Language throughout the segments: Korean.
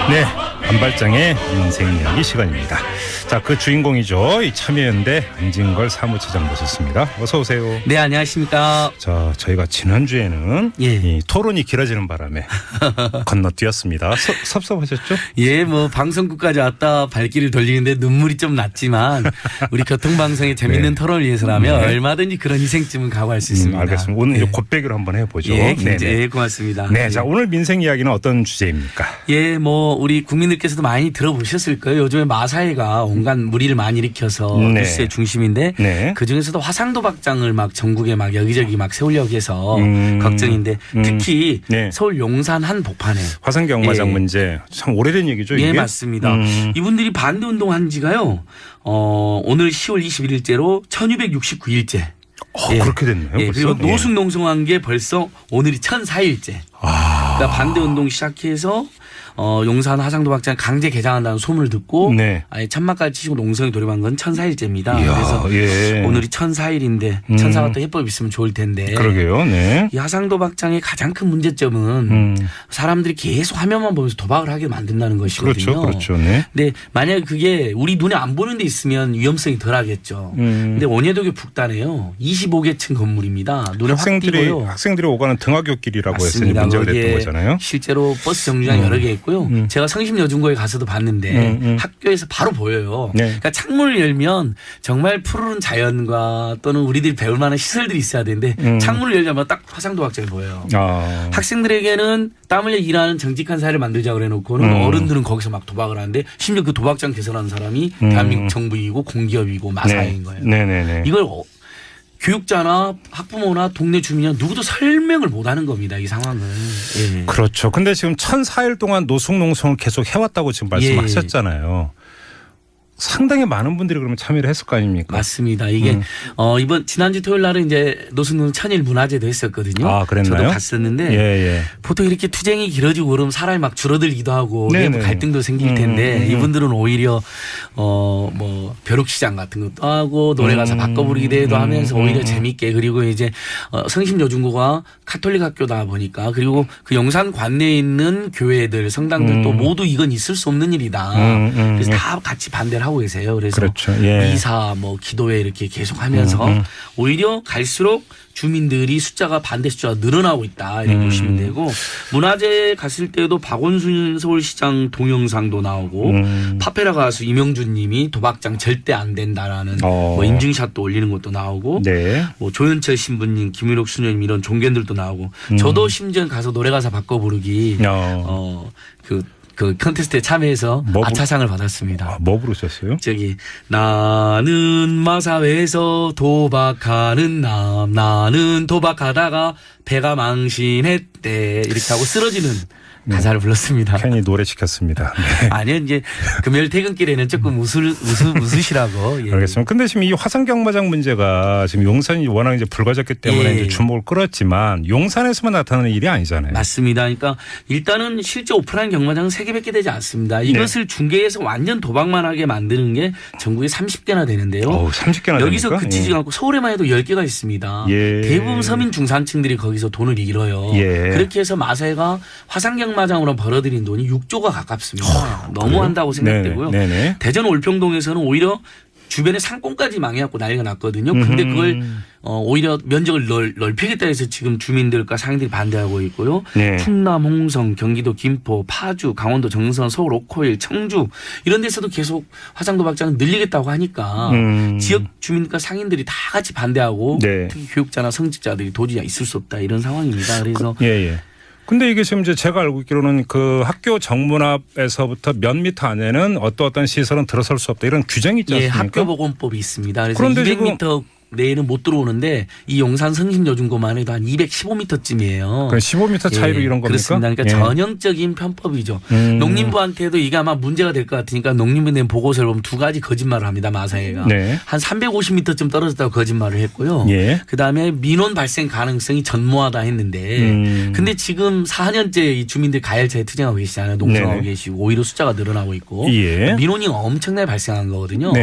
네, 한발장의 인생 이야기 시간입니다. 자, 그 주인공이죠. 이 참여연대 안진걸 사무처장 모셨습니다. 어서 오세요. 네, 안녕하십니까. 자, 저희가 지난주에는 이 토론이 길어지는 바람에 건너뛰었습니다. 섭섭하셨죠? 예, 뭐 방송국까지 왔다 발길을 돌리는데 눈물이 좀 났지만 우리 교통방송의 재밌는 토론을 위해서라면 얼마든지 그런 희생쯤은 각오할 수 있습니다. 알겠습니다. 오늘 곱배기로 한번 해보죠. 예, 굉장히 고맙습니다. 네, 자, 오늘 민생 이야기는 어떤 주제입니까? 예, 뭐 우리 국민들께서도 많이 들어보셨을 거예요. 요즘에 마사회가 온갖 무리를 많이 일으켜서 뉴스의 중심인데 그중에서도 화상도박장을 막 전국에 막 여기저기 막 세우려고 해서 걱정인데 특히 서울 용산 한 복판에 화상경마장 문제 참 오래된 얘기죠. 이게? 예, 맞습니다. 이분들이 반대 운동한 지가요. 오늘 10월 21일째로 1269일째. 그렇게 됐네요. 예, 그리고 노숙농성한 게 벌써 오늘이 1004일째. 그러니까 반대 운동 시작해서 용산 화상도박장 강제 개장한다는 소문을 듣고 아예 천막까지 치시고 농성에 돌입한 건 1004일째입니다. 그래서 오늘이 1004일인데 천사가 또 해법이 있으면 좋을 텐데. 그러게요. 네. 이 화상도박장의 가장 큰 문제점은 사람들이 계속 화면만 보면서 도박을 하게 만든다는 것이거든요. 그렇죠. 네. 근데 만약에 그게 우리 눈에 안 보는 데 있으면 위험성이 덜하겠죠. 근데 원예도교 북단에요. 25개층 건물입니다. 눈에 확 띄고요. 학생들이 오가는 등하굡길이라고 해서 문제가 됐던 거잖아요. 실제로 버스 정류장 여러 개 있고요. 제가 성심여중고에 가서도 봤는데 학교에서 바로 보여요. 그러니까 창문을 열면 정말 푸르른 자연과 또는 우리들이 배울 만한 시설들이 있어야 되는데 창문을 열자마자 딱 화상도박장이 보여요. 학생들에게는 땀 흘려 일하는 정직한 사회를 만들자 그래 놓고는 어른들은 거기서 막 도박을 하는데 심지어 그 도박장 개설하는 사람이 대한민국 정부이고 공기업이고 마사회인 거예요. 이걸 교육자나 학부모나 동네 주민이나 누구도 설명을 못하는 겁니다. 이 상황을. 예. 그렇죠. 근데 지금 1004일 동안 노숙농성을 계속 해왔다고 지금 말씀하셨잖아요. 상당히 많은 분들이 그러면 참여를 했을 거 아닙니까? 맞습니다. 이게 이번 지난주 토요일 날은 이제 노숙농 천일 문화제도 했었거든요. 그랬나요? 저도 갔었는데 보통 이렇게 투쟁이 길어지고 그러면 사람이 막 줄어들기도 하고 내부 갈등도 생길 텐데 이분들은 오히려 뭐 벼룩시장 같은 것도 하고 노래 가사 바꿔 부르기 대회도 하면서 오히려 재밌게 그리고 이제 성심여중고가 카톨릭 학교다 보니까 그리고 그 용산 관내에 있는 교회들 성당들도 모두 이건 있을 수 없는 일이다. 그래서 다 같이 반대를 하고 계세요. 그래서 미사 뭐 기도회 이렇게 계속 하면서 오히려 갈수록 주민들이 숫자가 반대 숫자가 늘어나고 있다 이렇게 보시면 되고 문화제 갔을 때도 박원순 서울시장 동영상도 나오고 파페라 가수 이명준 님이 도박장 절대 안 된다라는 뭐 인증샷도 올리는 것도 나오고 뭐 조현철 신부님 김일옥 수녀님 이런 종견들도 나오고 저도 심지어 가서 노래 가사 바꿔 부르기 그 컨테스트에 참여해서 아차상을 받았습니다. 뭐 부르셨어요? 저기 나는 마사회에서 도박하는 남 나는 도박하다가 배가 망신했대 이렇게 하고 쓰러지는 가사를 불렀습니다. 괜히 노래 시켰습니다. 아니요, 이제 금요일 퇴근길에는 조금 웃으시라고. 알겠습니다. 근데 지금 이 화상경마장 문제가 지금 용산이 워낙 이제 불거졌기 때문에 이제 주목을 끌었지만 용산에서만 나타나는 일이 아니잖아요. 맞습니다. 그러니까 일단은 실제 오픈한 경마장은 3개밖에 되지 않습니다. 이것을 중개해서 완전 도박만 하게 만드는 게 전국에 30개나 되는데요. 30개나 여기서 그치지 않고 서울에만 해도 10개가 있습니다. 대부분 서민 중산층들이 거기서 돈을 잃어요. 그렇게 해서 마사회가 화상경마장으로 벌어들인 돈이 6조가 가깝습니다. 너무한다고 생각되고요. 대전 올평동에서는 오히려 주변에 상권까지 망해갖고 난리가 났거든요. 근데 그걸 오히려 면적을 넓히겠다 해서 지금 주민들과 상인들이 반대하고 있고요. 충남, 홍성, 경기도 김포, 파주, 강원도 정선, 서울 오코일, 청주 이런 데서도 계속 화상도박장을 늘리겠다고 하니까 지역 주민과 상인들이 다 같이 반대하고 특히 교육자나 성직자들이 도저히 있을 수 없다 이런 상황입니다. 그래서 근데 이게 지금 이제 제가 알고 있기로는 그 학교 정문 앞에서부터 몇 미터 안에는 어떤 시설은 들어설 수 없다 이런 규정이 있지 않습니까? 학교보건법이 있습니다. 그래서 200m 내에는 못 들어오는데 이 용산 성심여중고만 해도 한 215m쯤이에요. 그럼 15m 차이로 이런 겁니까? 그렇습니다. 그러니까 전형적인 편법이죠. 농림부한테도 이게 아마 문제가 될 것 같으니까 농림부에 낸 보고서를 보면 2가지 거짓말을 합니다. 마사회가. 한 350m쯤 떨어졌다고 거짓말을 했고요. 그다음에 민원 발생 가능성이 전무하다 했는데 근데 지금 4년째 이 주민들 가열차에 투쟁하고 계시잖아요. 농성하고 계시고 오히려 숫자가 늘어나고 있고 민원이 엄청나게 발생한 거거든요.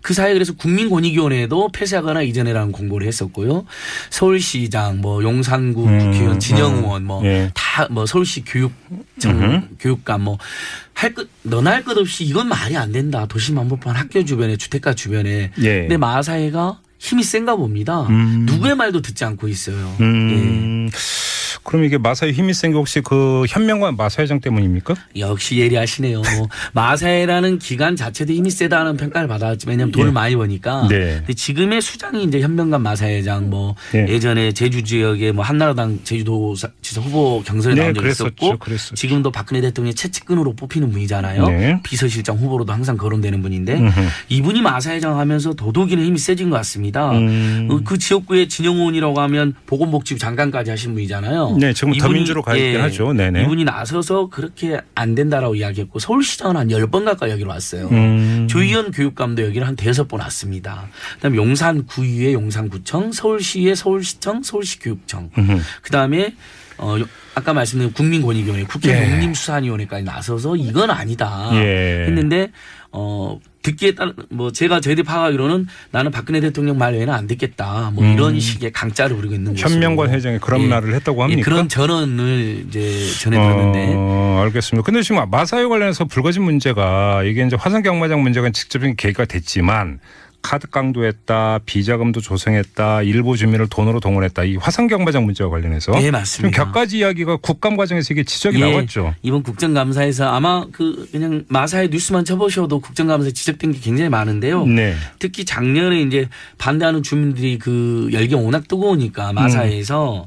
그 사이에 그래서 국민권익위원회도 폐쇄하거나 이전에라는 공고를 했었고요. 서울시장, 뭐 용산구 국회의원, 진영의원, 뭐 다 뭐 서울시 교육청 교육감 뭐 할 것 너나 할 것 없이 이건 말이 안 된다. 도시만복판 학교 주변에 주택가 주변에. 근데 마사회가 힘이 센가 봅니다. 누구의 말도 듣지 않고 있어요. 예. 그럼 이게 마사회 힘이 센 게 혹시 그 현명관 마사회장 때문입니까? 역시 예리하시네요. 뭐 마사회라는 기관 자체도 힘이 세다는 평가를 받았지만 왜냐하면 돈을 많이 버니까. 근데 지금의 수장이 이제 현명관 마사회장 뭐 예전에 제주 지역에 뭐 한나라당 제주도지사 후보 경선에 나온 적이 있었고 지금도 박근혜 대통령의 최측근으로 뽑히는 분이잖아요. 비서실장 후보로도 항상 거론되는 분인데 이분이 마사회장 하면서 도덕이는 힘이 세진 것 같습니다. 그 지역구에 진영훈이라고 하면 보건복지부 장관까지 하신 분이잖아요. 네, 지금 더민주로 가 있긴 하죠. 네네. 이분이 나서서 그렇게 안 된다라고 이야기했고 서울시장은 한 10번 가까이 여기로 왔어요. 조희연 교육감도 여기를 한 5번 왔습니다. 그다음에 용산구의회 용산구청, 서울시의 서울시청, 서울시교육청. 그다음에 아까 말씀드린 국민권익위원회, 국회 농림수산위원회까지 나서서 이건 아니다 했는데 듣기에 따른 뭐 제가 저희들이 파악하기로는 나는 박근혜 대통령 말 외에는 안 듣겠다. 뭐 이런 식의 강짜를 부리고 있는 거죠. 현명관 회장이 그런 말을 했다고 합니까? 그런 전언을 이제 전해 들었는데. 알겠습니다. 근데 지금 마사회 관련해서 불거진 문제가 이게 이제 화성경마장 문제가 직접적인 계기가 됐지만 카드 강도했다, 비자금도 조성했다, 일부 주민을 돈으로 동원했다. 이 화성경마장 문제와 관련해서 네, 맞습니다. 좀 격가지 이야기가 국감 과정에서 이게 지적이 나왔죠. 이번 국정감사에서 아마 그냥 마사회 뉴스만 쳐보셔도 국정감사에 지적된 게 굉장히 많은데요. 특히 작년에 이제 반대하는 주민들이 그 열경 워낙 뜨거우니까 마사회에서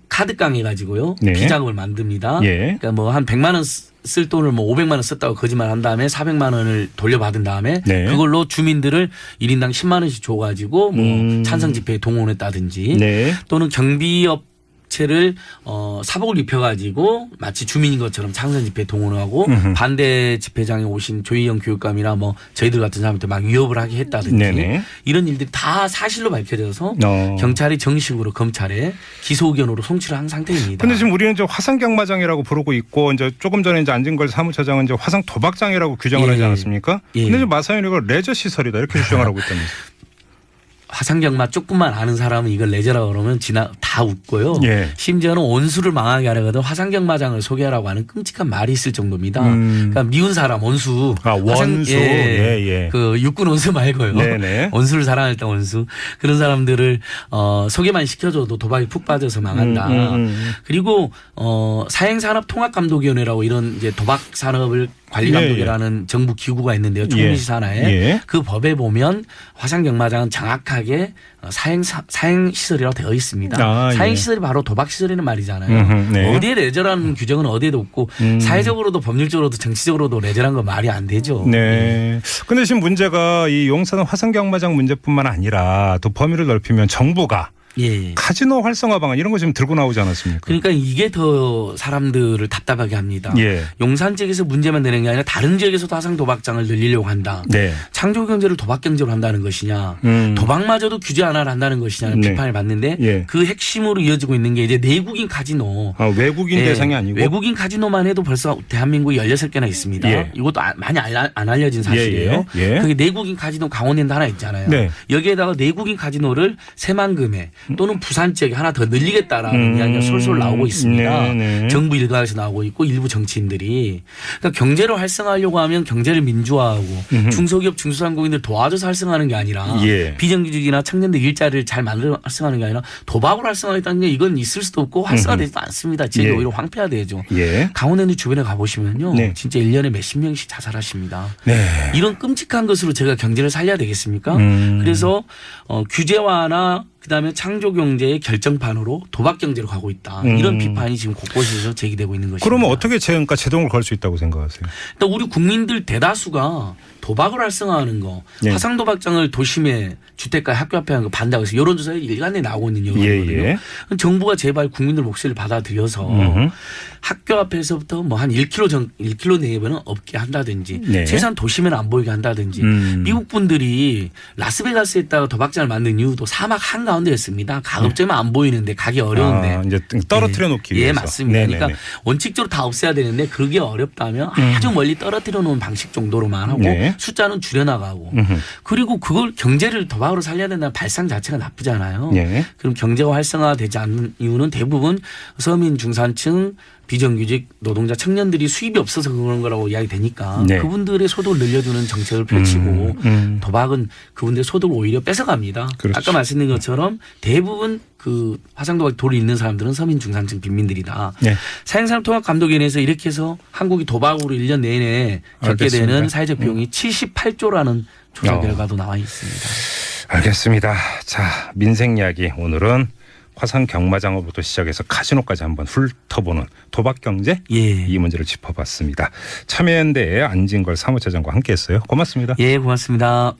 카드깡 해가지고요. 비자금을 만듭니다. 그러니까 뭐 한 100만 원 쓸 돈을 뭐 500만 원 썼다고 거짓말 한 다음에 400만 원을 돌려받은 다음에 그걸로 주민들을 1인당 10만 원씩 줘가지고 뭐 찬성 집회에 동원했다든지 또는 경비업체를 사복을 입혀가지고 마치 주민인 것처럼 찬성 집회에 동원하고 반대 집회장에 오신 조희영 교육감이나 뭐 저희들 같은 사람한테 막 위협을 하게 했다든지 이런 일들이 다 사실로 밝혀져서 경찰이 정식으로 검찰에 기소 의견으로 송치를 한 상태입니다. 그런데 지금 우리는 이제 화성경마장이라고 부르고 있고 이제 조금 전에 이제 안진걸 사무처장은 이제 화성도박장이라고 규정을 하지 않았습니까? 근데 지금 마사회는 이걸 레저 시설이다 이렇게 주장을 하고 있다면서요. 화성경마 조금만 아는 사람은 이걸 레저라고 그러면 다 웃고요. 심지어는 원수를 망하게 하려거든 화성경마장을 소개하라고 하는 끔찍한 말이 있을 정도입니다. 그러니까 미운 사람 원수. 원수. 그 육군 원수 말고요. 원수를 사랑했던 원수. 그런 사람들을 소개만 시켜줘도 도박이 푹 빠져서 망한다. 그리고 사행산업통합감독위원회라고 이런 이제 도박산업을 관리감독이라는 정부 기구가 있는데요. 총리실 산하에. 그 법에 보면 화성경마장은 정확하게 사행시설이라고 되어 있습니다. 사행시설이 바로 도박시설이라는 말이잖아요. 어디에 레저라는 규정은 어디에도 없고 사회적으로도 법률적으로도 정치적으로도 레저라는 건 말이 안 되죠. 그런데 지금 문제가 이 용산 화성경마장 문제뿐만 아니라 또 범위를 넓히면 정부가 카지노 활성화 방안 이런 거 지금 들고 나오지 않았습니까? 그러니까 이게 더 사람들을 답답하게 합니다. 용산 지역에서 문제만 되는 게 아니라 다른 지역에서도 화성 도박장을 늘리려고 한다. 창조 경제를 도박 경제로 한다는 것이냐. 도박마저도 규제 하나를 한다는 것이냐는 비판을 받는데 그 핵심으로 이어지고 있는 게 이제 내국인 카지노. 외국인 대상이 아니고. 외국인 카지노만 해도 벌써 대한민국에 16개나 있습니다. 이것도 많이 안 알려진 사실이에요. 그게 내국인 카지노 강원랜드 하나 있잖아요. 여기에다가 내국인 카지노를 새만금에 또는 부산 지역에 하나 더 늘리겠다라는 이야기가 솔솔 나오고 있습니다. 정부 일각에서 나오고 있고 일부 정치인들이. 그러니까 경제를 활성화하려고 하면 경제를 민주화하고 중소기업 중소상공인들 도와줘서 활성화하는 게 아니라 비정규직이나 청년들 일자리를 잘 만들어 활성화하는 게 아니라 도박으로 활성화하겠다는 게 이건 있을 수도 없고 활성화되지도 않습니다. 지역이 오히려 황폐화되죠. 강원랜드 주변에 가보시면요. 진짜 1년에 몇십 명씩 자살하십니다. 이런 끔찍한 것으로 제가 경제를 살려야 되겠습니까? 그래서 규제화나 그다음에 창조경제의 결정판으로 도박경제로 가고 있다. 이런 비판이 지금 곳곳에서 제기되고 있는 것입니다. 그러면 어떻게 제동을 걸 수 있다고 생각하세요? 일단 우리 국민들 대다수가 도박을 활성화하는 거, 화상도박장을 도심에 주택가 학교 앞에 하는 거 반대하고 있어요. 여론조사에 일간에 나오고 있는 여론이거든요. 정부가 제발 국민들 목소리를 받아들여서 학교 앞에서부터 뭐 한 1km 내외는 없게 한다든지 최소한 도심에는 안 보이게 한다든지 미국 분들이 라스베가스에다가 도박장을 만든 이유도 사막 한가운데 가운데였습니다. 가급적이면 안 보이는데 가기 어려운데. 이제 떨어뜨려 놓기 위해서. 예, 맞습니다. 네네네. 그러니까 원칙적으로 다 없애야 되는데 그게 어렵다면 아주 멀리 떨어뜨려 놓은 방식 정도로만 하고 네. 숫자는 줄여나가고 그리고 그걸 경제를 도박으로 살려야 된다는 발상 자체가 나쁘잖아요. 네. 그럼 경제가 활성화되지 않는 이유는 대부분 서민 중산층 비정규직 노동자 청년들이 수입이 없어서 그런 거라고 이야기되니까 네. 그분들의 소득을 늘려주는 정책을 펼치고 도박은 그분들의 소득을 오히려 뺏어갑니다. 그렇죠. 아까 말씀드린 것처럼 대부분 그 화상도박 돌이 있는 사람들은 서민 중산층 빈민들이다. 네. 사행산업통합감독위원회에서 이렇게 해서 한국이 도박으로 1년 내내 겪게 알겠습니다. 되는 사회적 비용이 78조라는 조사 결과도 나와 있습니다. 알겠습니다. 자, 민생 이야기 오늘은 화상 경마장어부터 시작해서 카지노까지 한번 훑어보는 도박 경제 예. 이 문제를 짚어봤습니다. 참여연대의 안진걸 사무처장과 함께했어요. 고맙습니다. 예, 고맙습니다.